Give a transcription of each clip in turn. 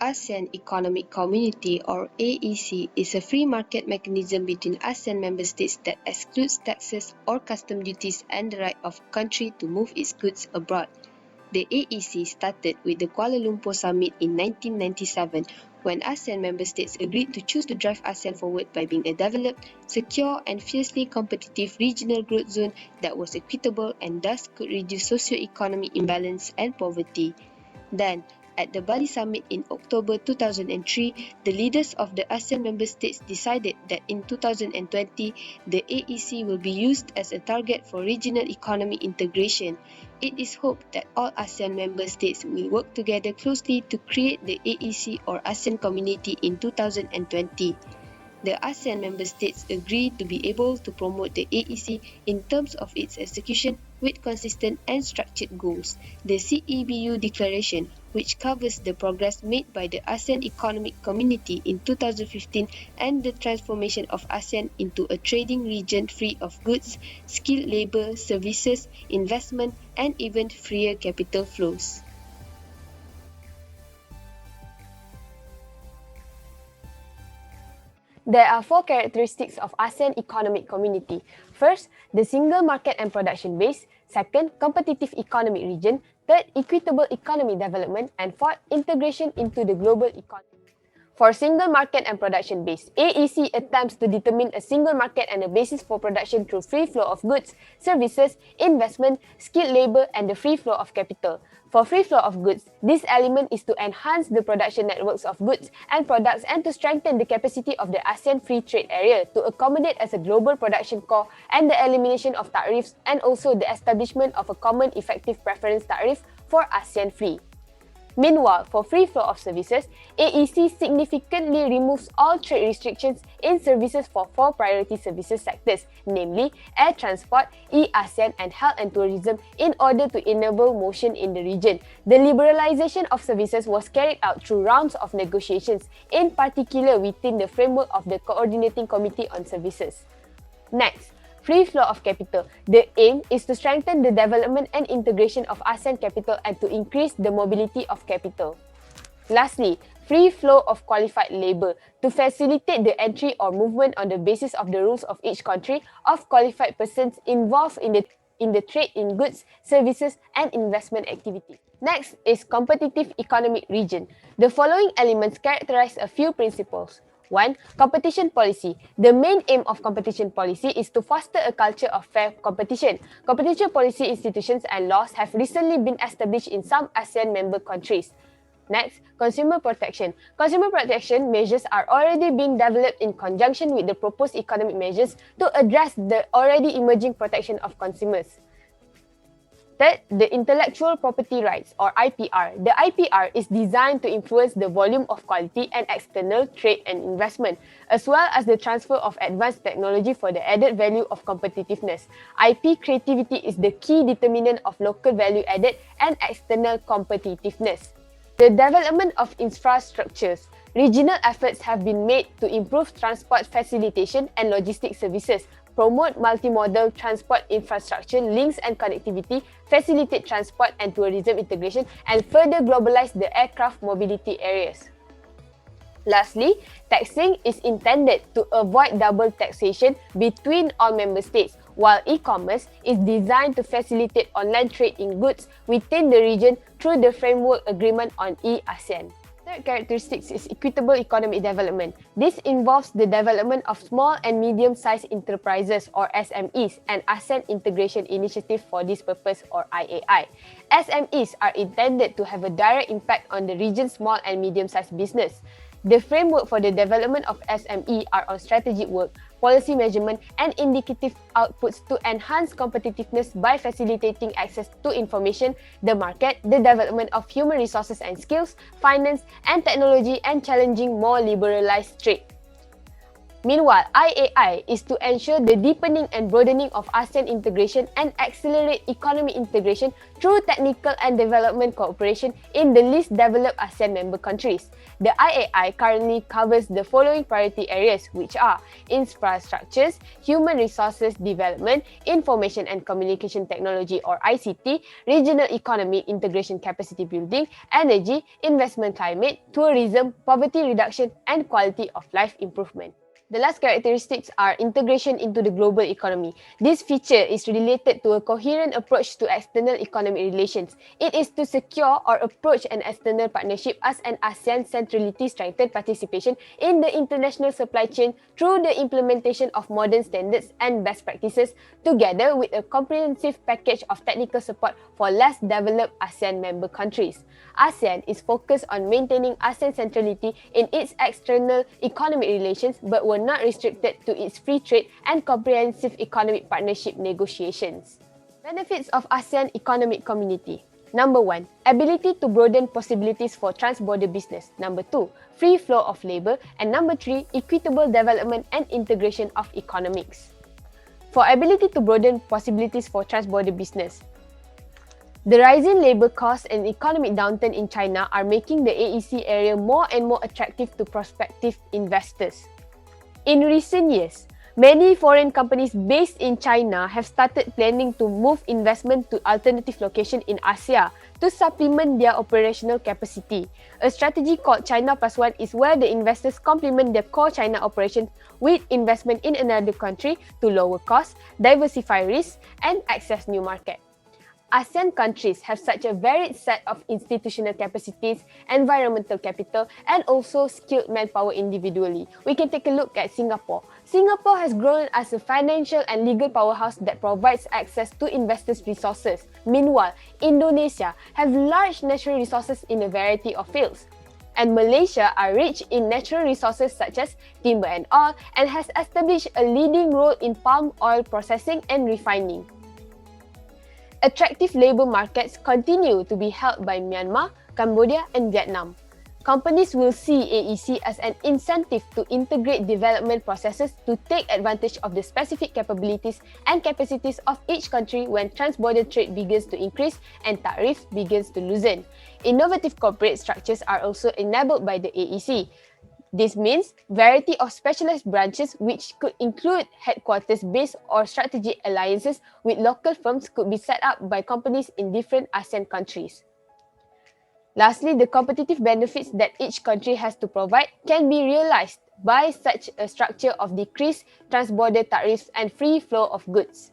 ASEAN Economic Community or AEC is a free market mechanism between ASEAN member states that excludes taxes or custom duties and the right of a country to move its goods abroad. The AEC started with the Kuala Lumpur Summit in 1997 when ASEAN member states agreed to choose to drive ASEAN forward by being a developed, secure and fiercely competitive regional growth zone that was equitable and thus could reduce socio-economic imbalance and poverty. Then, at the Bali Summit in October 2003, the leaders of the ASEAN member states decided that in 2020, the AEC will be used as a target for regional economic integration. It is hoped that all ASEAN member states will work together closely to create the AEC or ASEAN Community in 2020. The ASEAN member states agree to be able to promote the AEC in terms of its execution with consistent and structured goals. The CEBU Declaration, which covers the progress made by the ASEAN Economic Community in 2015 and the transformation of ASEAN into a trading region free of goods, skilled labour, services, investment, and even freer capital flows. There are 4 characteristics of ASEAN Economic Community. First, the single market and production base. Second, competitive economic region. Third, equitable economic development. And fourth, integration into the global economy. For single market and production base, AEC attempts to determine a single market and a basis for production through free flow of goods, services, investment, skilled labour and the free flow of capital. For free flow of goods, this element is to enhance the production networks of goods and products and to strengthen the capacity of the ASEAN Free Trade Area to accommodate as a global production core and the elimination of tariffs and also the establishment of a common effective preference tariff for ASEAN Free. Meanwhile, for free flow of services, AEC significantly removes all trade restrictions in services for 4 priority services sectors, namely air transport, e-ASEAN and health and tourism in order to enable motion in the region. The liberalization of services was carried out through rounds of negotiations, in particular within the framework of the Coordinating Committee on Services. Next, free flow of capital. The aim is to strengthen the development and integration of ASEAN capital and to increase the mobility of capital. Lastly, free flow of qualified labour to facilitate the entry or movement on the basis of the rules of each country of qualified persons involved in the trade in goods, services and investment activity. Next is competitive economic region. The following elements characterize a few principles. 1. Competition policy. The main aim of competition policy is to foster a culture of fair competition. Competition policy institutions and laws have recently been established in some ASEAN member countries. Next, consumer protection. Consumer protection measures are already being developed in conjunction with the proposed economic measures to address the already emerging protection of consumers. Third, the intellectual property rights or IPR. The IPR is designed to influence the volume of quality and external trade and investment, as well as the transfer of advanced technology for the added value of competitiveness. IP creativity is the key determinant of local value added and external competitiveness. The development of infrastructures. Regional efforts have been made to improve transport facilitation and logistics services, promote multimodal transport infrastructure links and connectivity, facilitate transport and tourism integration, and further globalize the aircraft mobility areas. Lastly, taxing is intended to avoid double taxation between all member states, while e-commerce is designed to facilitate online trade in goods within the region through the Framework Agreement on e-ASEAN. Third characteristic is equitable economic development. This involves the development of small and medium-sized enterprises or SMEs and ASEAN Integration Initiative for this purpose or IAI. SMEs are intended to have a direct impact on the region's small and medium-sized business. The framework for the development of SME are on strategic work, policy measurement and indicative outputs to enhance competitiveness by facilitating access to information, the market, the development of human resources and skills, finance and technology and challenging more liberalized trade. Meanwhile, IAI is to ensure the deepening and broadening of ASEAN integration and accelerate economic integration through technical and development cooperation in the least developed ASEAN member countries. The IAI currently covers the following priority areas, which are infrastructures, human resources development, information and communication technology or ICT, regional economic integration capacity building, energy, investment climate, tourism, poverty reduction, and quality of life improvement. The last characteristics are integration into the global economy. This feature is related to a coherent approach to external economic relations. It is to secure or approach an external partnership as an ASEAN centrality strengthened participation in the international supply chain through the implementation of modern standards and best practices, together with a comprehensive package of technical support for less developed ASEAN member countries. ASEAN is focused on maintaining ASEAN centrality in its external economic relations, but were not restricted to its free trade and comprehensive economic partnership negotiations. Benefits of ASEAN Economic Community. Number 1, ability to broaden possibilities for trans-border business. Number 2, free flow of labour. And number 3, equitable development and integration of economics. For ability to broaden possibilities for trans-border business, the rising labour costs and economic downturn in China are making the AEC area more and more attractive to prospective investors. In recent years, many foreign companies based in China have started planning to move investment to alternative locations in Asia to supplement their operational capacity. A strategy called China Plus One is where the investors complement their core China operations with investment in another country to lower costs, diversify risks, and access new markets. ASEAN countries have such a varied set of institutional capacities, environmental capital, and also skilled manpower individually. We can take a look at Singapore. Singapore has grown as a financial and legal powerhouse that provides access to investors' resources. Meanwhile, Indonesia has large natural resources in a variety of fields. And Malaysia are rich in natural resources such as timber and oil and has established a leading role in palm oil processing and refining. Attractive labour markets continue to be held by Myanmar, Cambodia and Vietnam. Companies will see AEC as an incentive to integrate development processes to take advantage of the specific capabilities and capacities of each country when trans-border trade begins to increase and tariffs begins to loosen. Innovative corporate structures are also enabled by the AEC. This means variety of specialized branches which could include headquarters-based or strategic alliances with local firms could be set up by companies in different ASEAN countries. Lastly, the competitive benefits that each country has to provide can be realized by such a structure of decreased trans-border tariffs and free flow of goods.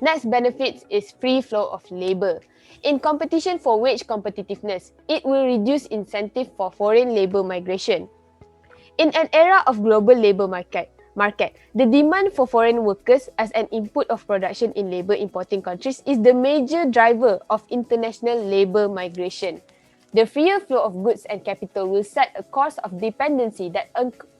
Next benefit is free flow of labour. In competition for wage competitiveness, it will reduce incentive for foreign labour migration. In an era of global labour market, the demand for foreign workers as an input of production in labour importing countries is the major driver of international labour migration. The freer flow of goods and capital will set a course of dependency that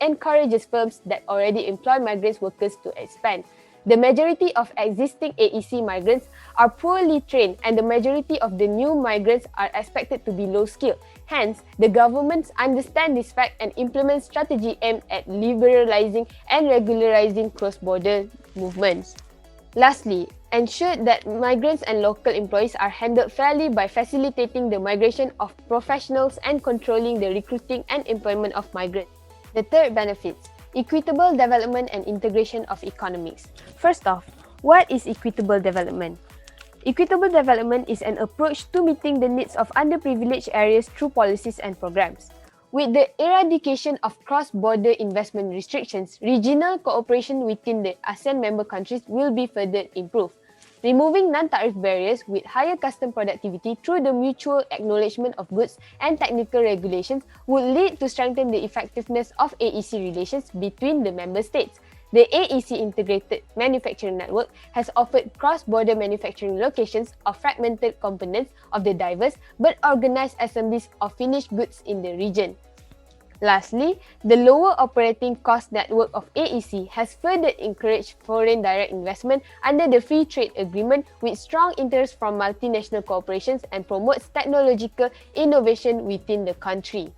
encourages firms that already employ migrant workers to expand. The majority of existing AEC migrants are poorly trained and the majority of the new migrants are expected to be low-skilled. Hence, the governments understand this fact and implement strategy aimed at liberalizing and regularizing cross-border movements. Lastly, ensure that migrants and local employees are handled fairly by facilitating the migration of professionals and controlling the recruiting and employment of migrants. The third benefits. Equitable development and integration of economics. First off, what is equitable development? Equitable development is an approach to meeting the needs of underprivileged areas through policies and programs. With the eradication of cross-border investment restrictions, regional cooperation within the ASEAN member countries will be further improved. Removing non-tariff barriers with higher custom productivity through the mutual acknowledgement of goods and technical regulations would lead to strengthen the effectiveness of AEC relations between the member states. The AEC Integrated Manufacturing Network has offered cross-border manufacturing locations of fragmented components of the diverse but organized assemblies of finished goods in the region. Lastly, the lower operating cost network of AEC has further encouraged foreign direct investment under the Free Trade Agreement with strong interest from multinational corporations and promotes technological innovation within the country.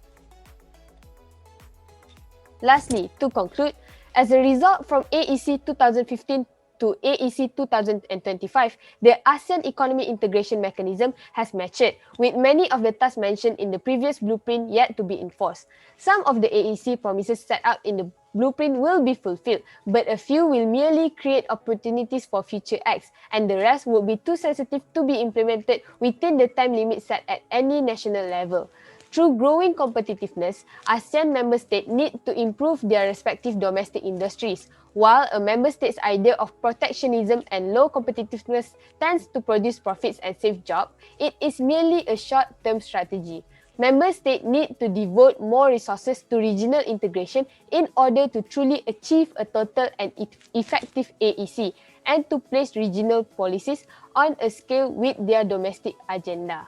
Lastly, to conclude, as a result from AEC 2015 to AEC 2025, the ASEAN Economic Integration Mechanism has matured, with many of the tasks mentioned in the previous blueprint yet to be enforced. Some of the AEC promises set out in the blueprint will be fulfilled, but a few will merely create opportunities for future acts, and the rest will be too sensitive to be implemented within the time limit set at any national level. Through growing competitiveness, ASEAN member states need to improve their respective domestic industries. While a member state's idea of protectionism and low competitiveness tends to produce profits and save jobs, it is merely a short-term strategy. Member states need to devote more resources to regional integration in order to truly achieve a total and effective AEC and to place regional policies on a scale with their domestic agenda.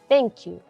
Thank you.